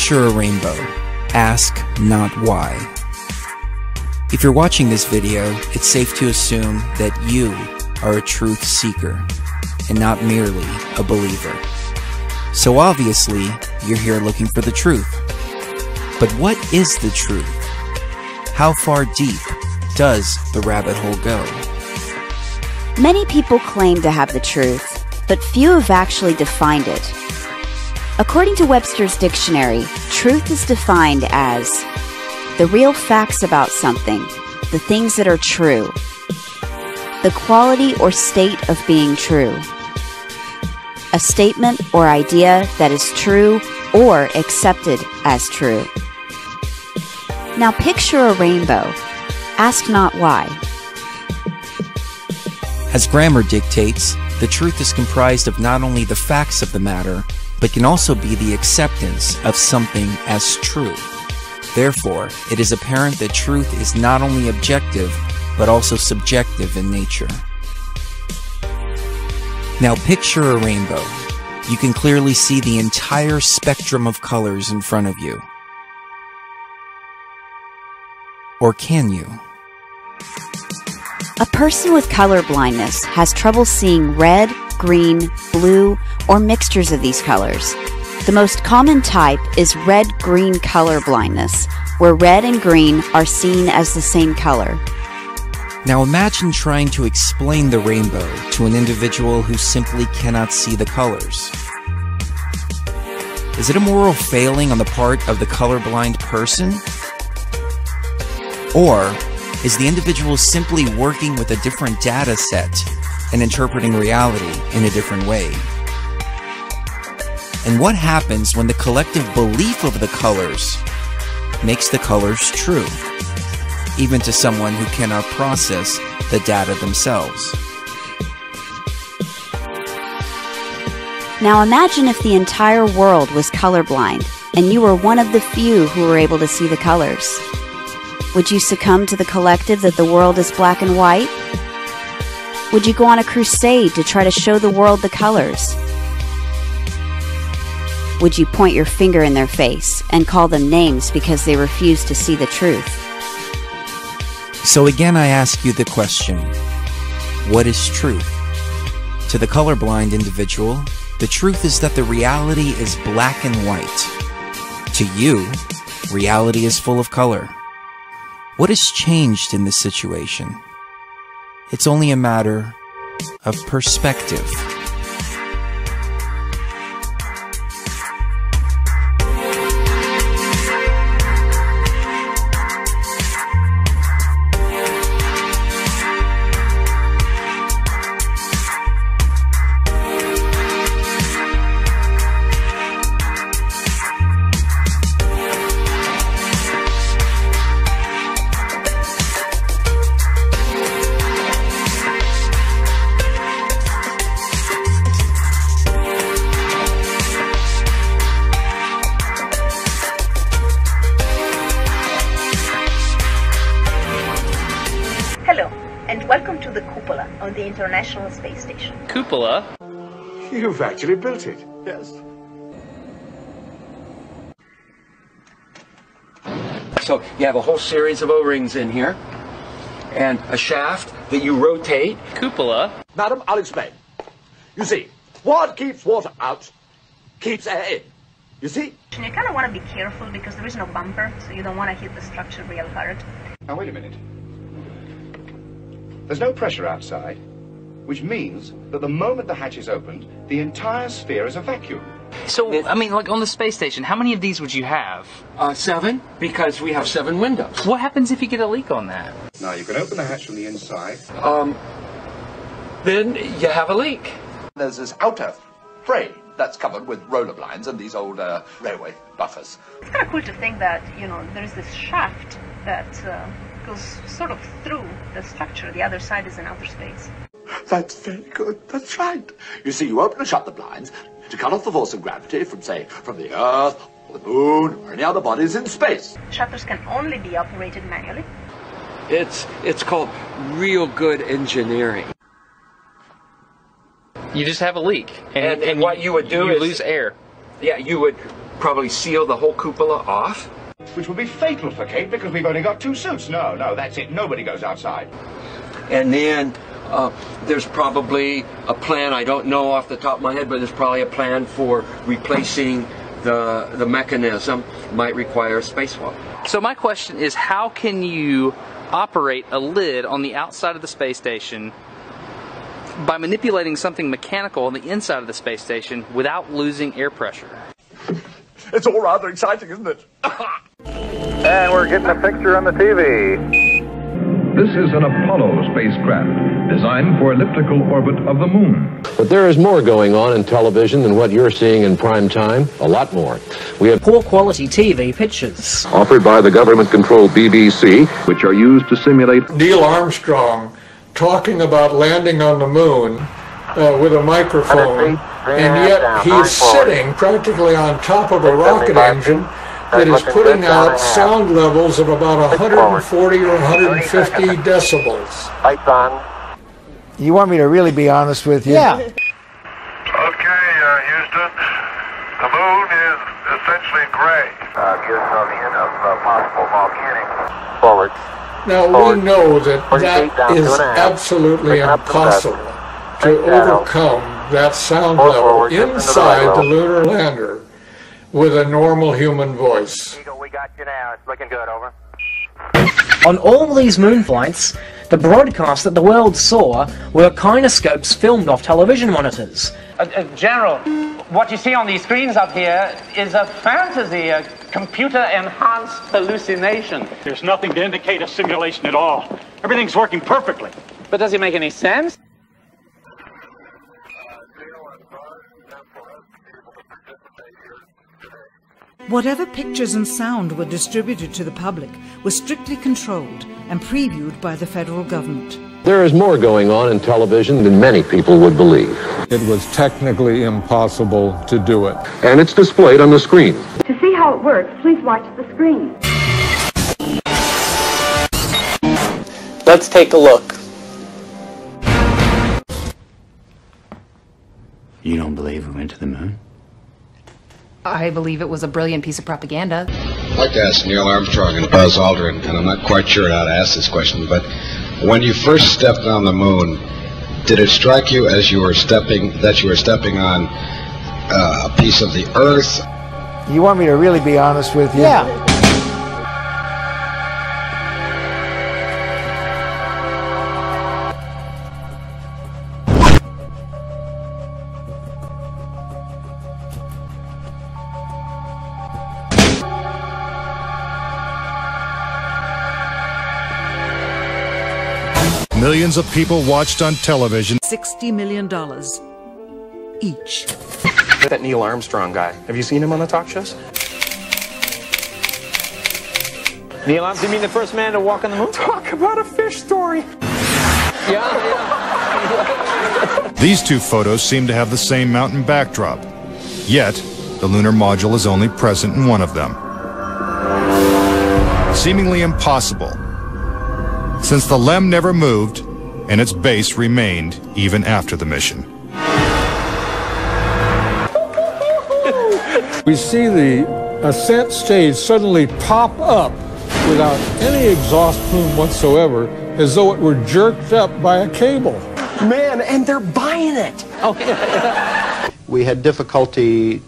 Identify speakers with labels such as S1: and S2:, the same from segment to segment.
S1: Picture a rainbow. Ask not why. If you're watching this video, it's safe to assume that you are a truth seeker and not merely a believer. So obviously, you're here looking for the truth. But what is the truth? How far deep does the rabbit hole go?
S2: Many people claim to have the truth, but few have actually defined it. According to Webster's dictionary, truth is defined as the real facts about something, the things that are true, the quality or state of being true, a statement or idea that is true or accepted as true. Now picture a rainbow. Ask not why.
S1: As grammar dictates, the truth is comprised of not only the facts of the matter, but can also be the acceptance of something as true. Therefore, it is apparent that truth is not only objective, but also subjective in nature. Now picture a rainbow. You can clearly see the entire spectrum of colors in front of you. Or can you?
S2: A person with color blindness has trouble seeing red, green, blue, or mixtures of these colors. The most common type is red-green color blindness, where red and green are seen as the same color.
S1: Now imagine trying to explain the rainbow to an individual who simply cannot see the colors. Is it a moral failing on the part of the colorblind person? Or is the individual simply working with a different data set and interpreting reality in a different way? And what happens when the collective belief of the colors makes the colors true, even to someone who cannot process the data themselves?
S2: Now imagine if the entire world was colorblind and you were one of the few who were able to see the colors. Would you succumb to the collective that the world is black and white? Would you go on a crusade to try to show the world the colors? Would you point your finger in their face and call them names because they refuse to see the truth?
S1: So again, I ask you the question, what is truth? To the colorblind individual, the truth is that the reality is black and white. To you, reality is full of color. What has changed in this situation? It's only a matter of perspective.
S3: Hello, and welcome to the cupola on the International Space Station.
S4: Cupola?
S5: You've actually built it, yes.
S6: So you have a whole series of O-rings in here, and a shaft that you rotate.
S4: Cupola?
S5: Madam, I'll explain. You see, what keeps water out keeps air in. You see?
S3: You kind of want to be careful because there is no bumper, so you don't want to hit the structure real hard.
S7: Now wait a minute. There's no pressure outside, which means that the moment the hatch is opened, the entire sphere is a vacuum.
S4: So, I mean, like on the space station, how many of these would you have?
S6: 7, because we have 7 windows.
S4: What happens if you get a leak on that?
S7: Now you can open the hatch from the inside.
S6: Then you have a leak.
S5: There's this outer frame that's covered with roller blinds and these old railway buffers.
S3: It's kind of cool to think that, there is this shaft that goes sort of through the structure. The other side is in outer space.
S5: That's very good. That's right. You see, you open and shut the blinds to cut off the force of gravity from, say, from the Earth or the Moon or any other bodies in space.
S3: Shutters can only be operated manually.
S6: It's called real good engineering.
S4: You just have a leak,
S6: And what you would do
S4: you
S6: is
S4: lose air.
S6: Yeah, you would probably seal the whole cupola off.
S7: Which would be fatal for Kate because we've only got 2 suits. No, that's it. Nobody goes outside.
S6: And then there's probably a plan, I don't know off the top of my head, but there's probably a plan for replacing the mechanism. Might require a spacewalk.
S4: So my question is, how can you operate a lid on the outside of the space station by manipulating something mechanical on the inside of the space station without losing air pressure?
S5: It's all rather exciting, isn't it?
S8: And we're getting a picture on the TV.
S9: This is an Apollo spacecraft designed for elliptical orbit of the moon.
S10: But there is more going on in television than what you're seeing in prime time. A lot more. We have
S11: poor quality TV pictures
S9: offered by the government-controlled BBC, which are used to simulate
S12: Neil Armstrong talking about landing on the moon with a microphone, and yet he's sitting practically on top of a rocket engine that is putting out sound levels of about 140 or 150 decibels.
S8: Lights on.
S13: You want me to really be honest with you?
S11: Yeah.
S8: Okay, Houston. The moon is essentially gray. Gives some hint of possible volcanic. Forward.
S12: Now we know that that is absolutely impossible to overcome that sound level inside the lunar lander with a normal human voice.
S8: We got you now. It's looking good. Over.
S11: On all these moon flights, the broadcasts that the world saw were kinescopes filmed off television monitors.
S14: General, what you see on these screens up here is a fantasy, a computer-enhanced hallucination.
S15: There's nothing to indicate a simulation at all. Everything's working perfectly.
S14: But does it make any sense?
S16: Whatever pictures and sound were distributed to the public were strictly controlled and previewed by the federal government.
S10: There is more going on in television than many people would believe.
S12: It was technically impossible to do it.
S10: And it's displayed on the screen.
S17: To see how it works, please watch the screen.
S18: Let's take a look.
S19: You don't believe we went to the moon?
S20: I believe it was a brilliant piece of propaganda.
S21: I'd like to ask Neil Armstrong and Buzz Aldrin, and I'm not quite sure how to ask this question, but when you first stepped on the moon, did it strike you as you were stepping on a piece of the Earth?
S13: You want me to really be honest with you?
S11: Yeah.
S22: Millions of people watched on television.
S16: $60 million each.
S23: That Neil Armstrong guy, have you seen him on the talk shows?
S14: Neil Armstrong, you mean the first man to walk on the moon?
S23: Talk about a fish story.
S14: Yeah.
S22: These two photos seem to have the same mountain backdrop. Yet, the lunar module is only present in one of them. Seemingly impossible, since the LEM never moved and its base remained even after the mission.
S12: We see the ascent stage suddenly pop up without any exhaust plume whatsoever, as though it were jerked up by a cable.
S23: Man, and they're buying it.
S24: Okay. We had difficulty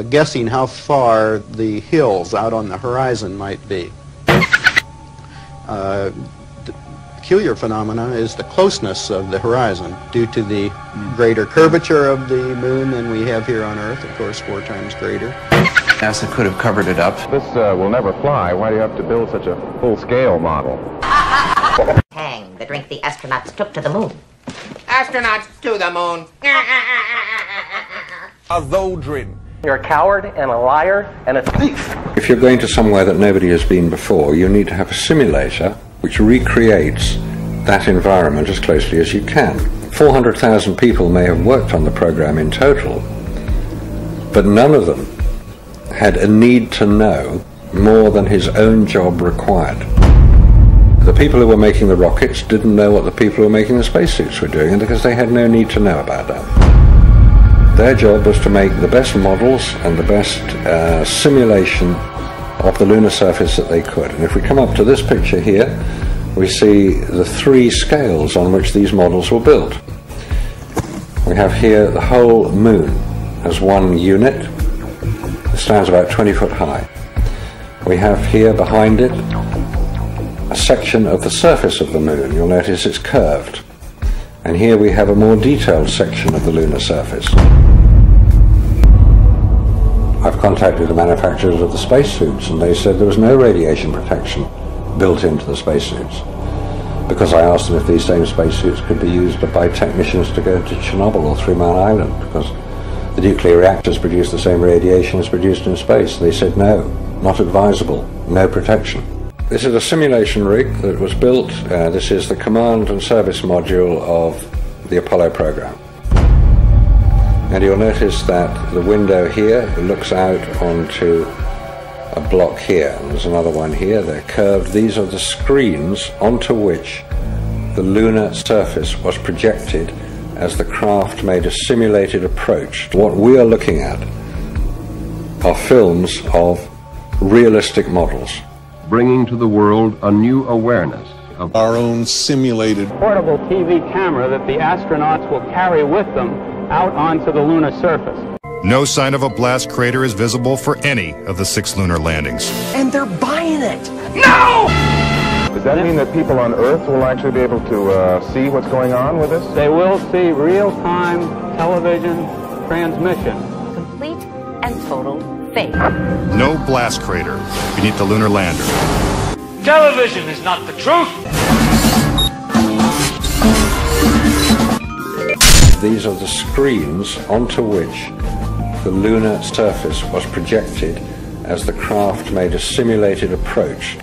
S24: guessing how far the hills out on the horizon might be. The peculiar phenomenon is the closeness of the horizon due to the greater curvature of the moon than we have here on Earth, of course 4 times greater.
S25: NASA could have covered it up.
S9: This will never fly. Why do you have to build such a full-scale model?
S26: Tang, the drink the astronauts took to the moon.
S14: Astronauts to the moon.
S23: A Vodrin. You're a coward and a liar and a thief.
S27: If you're going to somewhere that nobody has been before, you need to have a simulator which recreates that environment as closely as you can. 400,000 people may have worked on the program in total, but none of them had a need to know more than his own job required. The people who were making the rockets didn't know what the people who were making the spacesuits were doing, because they had no need to know about that. Their job was to make the best models and the best simulation of the lunar surface that they could. And if we come up to this picture here, we see the 3 scales on which these models were built. We have here the whole moon as one unit. It stands about 20 foot high. We have here behind it a section of the surface of the moon. You'll notice it's curved. And here we have a more detailed section of the lunar surface. I've contacted the manufacturers of the spacesuits, and they said there was no radiation protection built into the spacesuits. Because I asked them if these same spacesuits could be used by technicians to go to Chernobyl or 3 Mile Island, because the nuclear reactors produce the same radiation as produced in space. They said no, not advisable, no protection. This is a simulation rig that was built. This is the command and service module of the Apollo program. And you'll notice that the window here looks out onto a block here, and there's another one here. They're curved. These are the screens onto which the lunar surface was projected as the craft made a simulated approach. What we are looking at are films of realistic models,
S1: bringing to the world a new awareness of
S2: our own simulated
S3: portable TV camera that the astronauts will carry with them out onto the lunar surface.
S22: No sign of a blast crater is visible for any of the 6 lunar landings.
S4: And they're buying it! No!
S1: Does that mean that people on Earth will actually be able to see what's going on with this?
S3: They will see real-time television transmission.
S26: Complete and total fake.
S22: No blast crater beneath the lunar lander.
S15: Television is not the truth!
S27: These are the screens onto which the lunar surface was projected as the craft made a simulated approach.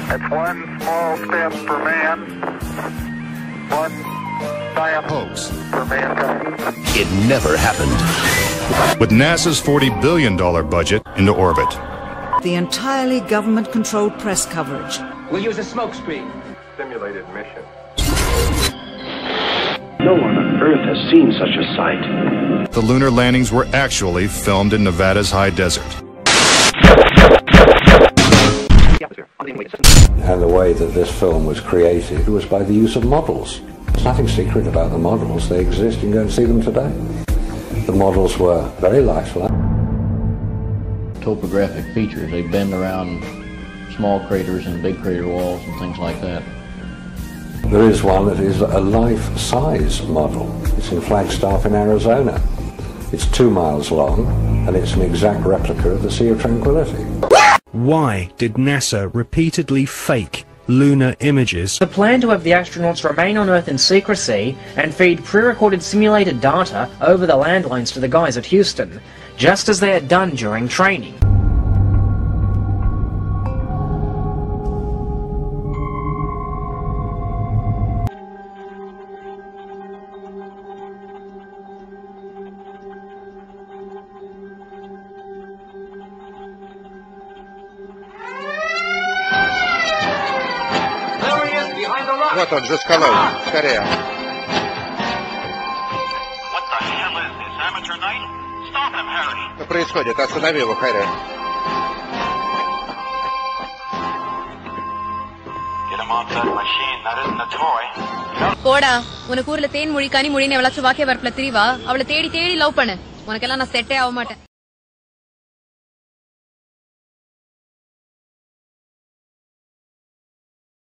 S8: It's 1 small step for man, 1 giant
S22: hoax
S8: for mankind.
S5: It never happened.
S22: With NASA's $40 billion budget into orbit.
S16: The entirely government-controlled press coverage.
S15: We'll use a smokescreen.
S8: Simulated mission.
S5: No one on Earth has seen such a sight.
S22: The lunar landings were actually filmed in Nevada's high desert.
S27: And the way that this film was created was by the use of models. There's nothing secret about the models. They exist. You can go and see them today. The models were very lifelike.
S6: Topographic features. They bend around small craters and big crater walls and things like that.
S27: There is one that is a life-size model. It's in Flagstaff in Arizona. It's 2 miles long, and it's an exact replica of the Sea of Tranquility.
S7: Why did NASA repeatedly fake lunar images?
S11: The plan to have the astronauts remain on Earth in secrecy and feed pre-recorded simulated data over the landlines to the guys at Houston, just as they had done during training.
S1: Вот он за скалой, скорее.
S15: What the hell is this, amateur night? Stop him, Harry!
S1: Что происходит? Останови его, Харри.
S15: Get him off that machine, that isn't a toy.
S28: போடா உனக்கு ஊர்ல தேன் மொழி கனி மொழின்னு எவ்வளவு வாக்கிய வரப்புல திரிவா அவளை தேடி தேடி லவ் பண்ணு உனக்கெல்லாம் நான் செட்டே ஆக மாட்டேன்